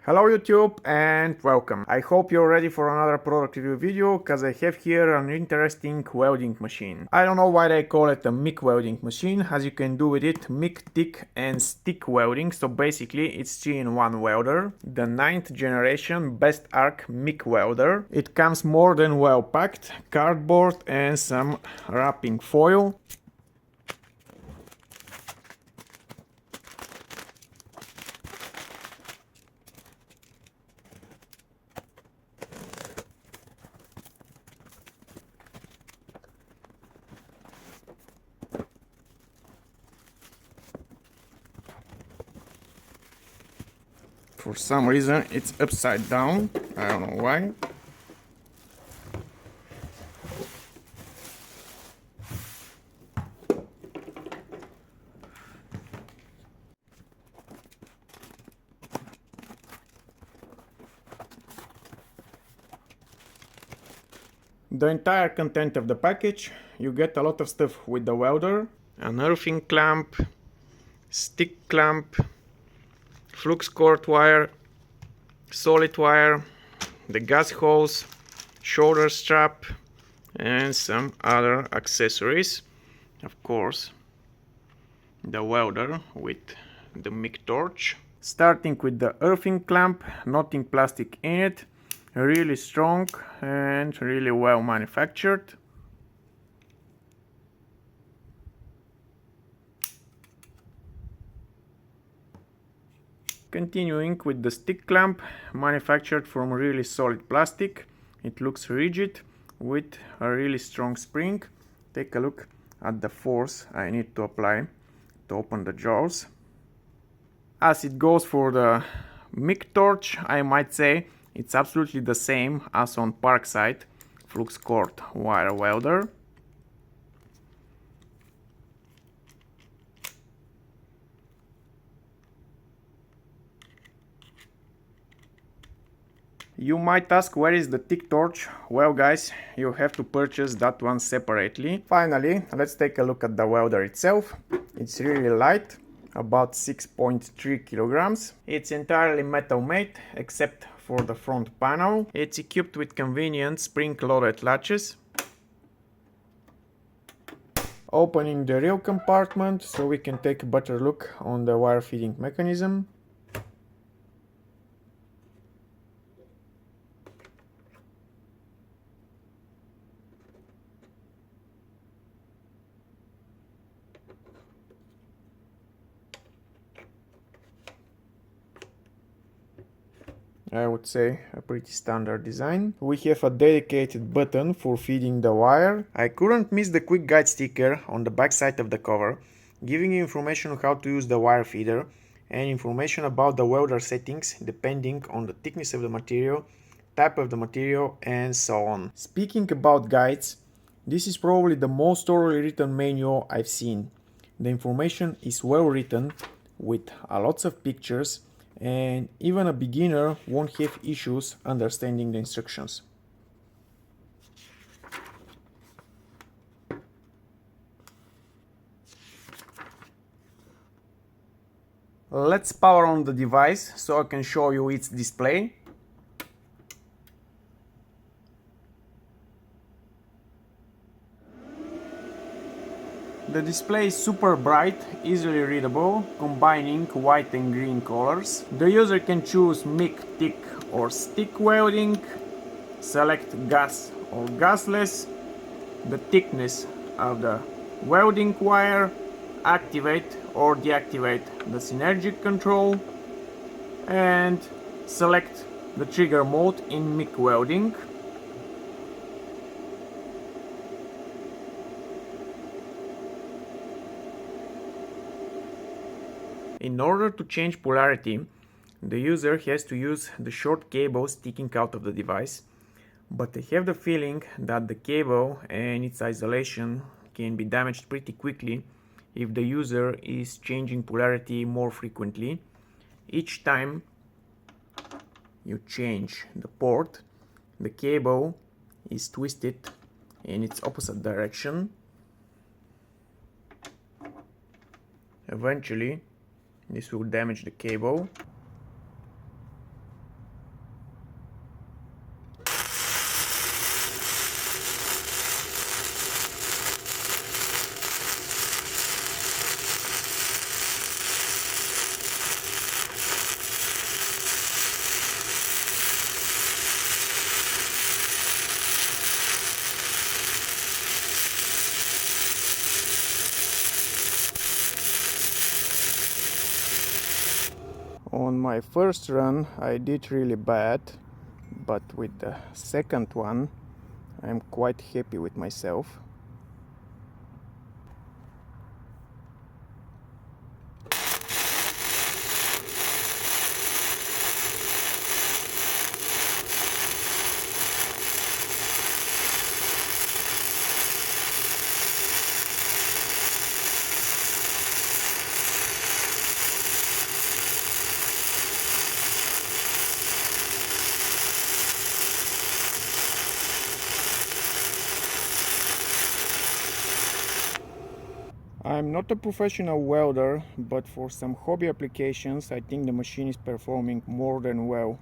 Hello YouTube and welcome. I hope you're ready for another product review video because I have here an interesting welding machine. I don't know why they call it a MIG welding machine, as you can do with it MIG, TIG and stick welding. So basically it's 3-in-1 welder, the 9th generation BestArc MIG welder. It comes more than well packed, cardboard and some wrapping foil. For some reason it's upside down, I don't know why. The entire content of the package, you get a lot of stuff with the welder, an earthing clamp, stick clamp, flux cord wire, solid wire, the gas hose, shoulder strap and some other accessories. Of course, the welder with the MIG torch. Starting with the earthing clamp, nothing plastic in it, really strong and really well manufactured. Continuing with the stick clamp, manufactured from really solid plastic. It looks rigid with a really strong spring. Take a look at the force I need to apply to open the jaws. As it goes for the MIG torch, I might say it's absolutely the same as on Parkside flux cord wire welder. You might ask, where is the TIG torch? Well guys, you have to purchase that one separately. Finally, let's take a look at the welder itself. It's really light, about 6.3 kilograms. It's entirely metal made except for the front panel. It's equipped with convenient spring-loaded latches. Opening the rear compartment so we can take a better look on the wire feeding mechanism. I would say a pretty standard design. We have a dedicated button for feeding the wire. I couldn't miss the quick guide sticker on the back side of the cover, giving you information on how to use the wire feeder and information about the welder settings depending on the thickness of the material, type of the material and so on. Speaking about guides, this is probably the most thoroughly written manual I've seen. The information is well written with lots of pictures, and even a beginner won't have issues understanding the instructions. Let's power on the device so I can show you its display. The display is super bright, easily readable, combining white and green colors. The user can choose MIG, TIG or stick welding, select gas or gasless, the thickness of the welding wire, activate or deactivate the synergic control, and select the trigger mode in MIG welding. In order to change polarity, the user has to use the short cable sticking out of the device, but I have the feeling that the cable and its isolation can be damaged pretty quickly if the user is changing polarity more frequently. Each time you change the port, the cable is twisted in its opposite direction. Eventually, this will damage the cable. On my first run I did really bad, but with the second one I'm quite happy with myself. I'm not a professional welder, but for some hobby applications I think the machine is performing more than well.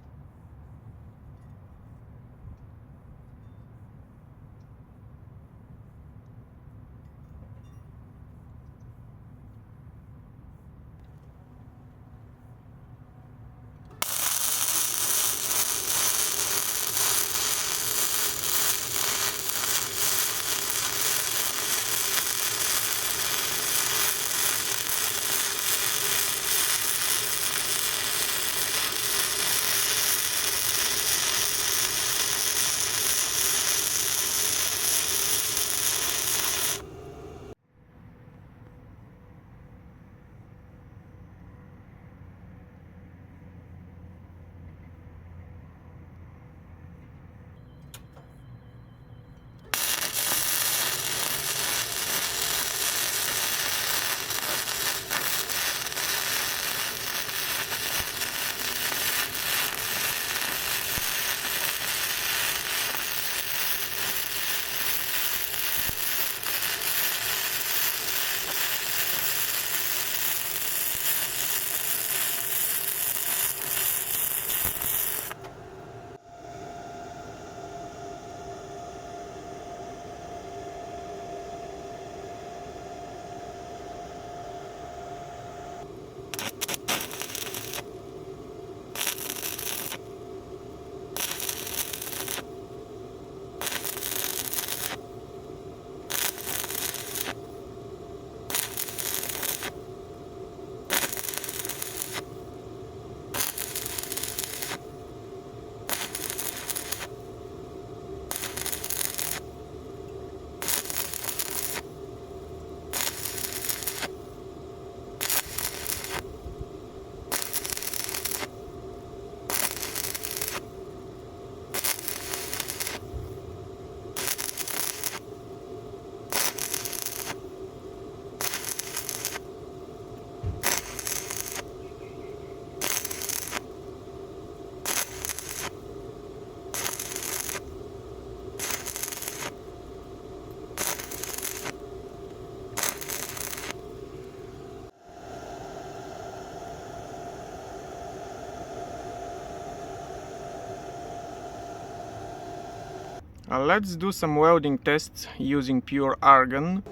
Let's do some welding tests using pure argon.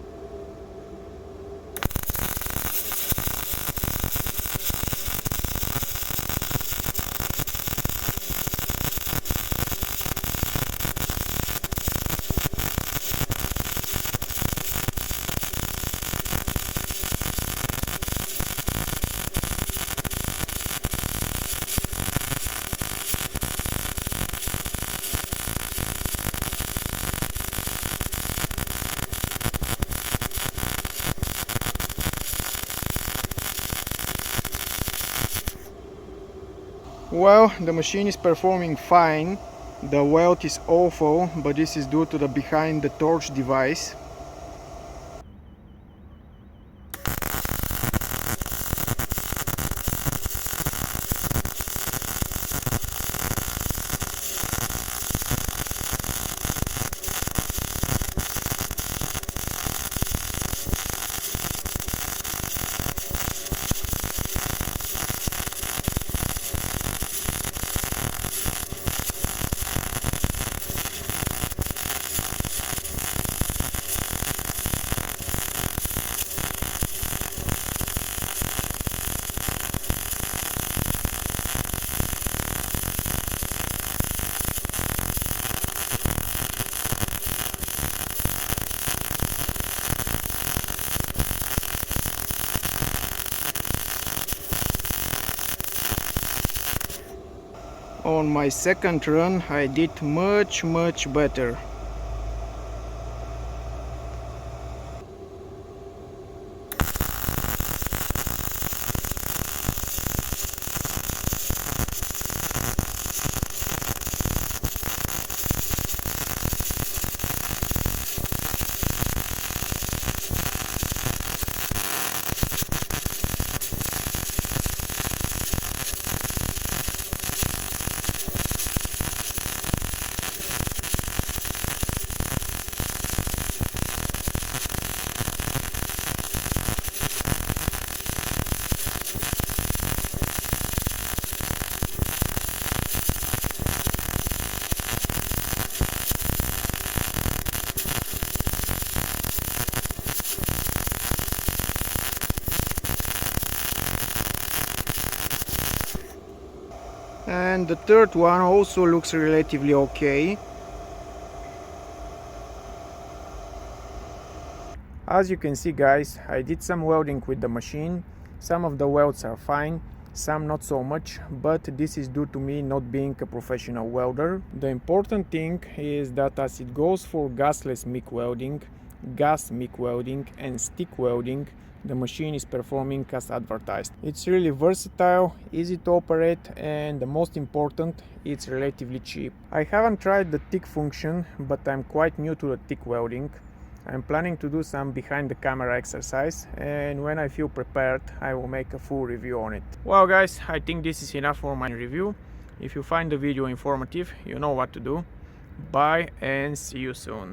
Well, the machine is performing fine. The weld is awful, but this is due to the behind the torch device. On my second run I did much better. And the third one also looks relatively okay. As you can see guys, I did some welding with the machine. Some of the welds are fine, some not so much, but this is due to me not being a professional welder. The important thing is that as it goes for gasless MIG welding, gas MIG welding and stick welding, the machine is performing as advertised. It's really versatile, easy to operate, and the most important, it's relatively cheap. I haven't tried the TIG function, but I'm quite new to the TIG welding. I'm planning to do some behind the camera exercise, and when I feel prepared I will make a full review on it. Well guys, I think this is enough for my review. If you find the video informative, you know what to do. Bye and see you soon.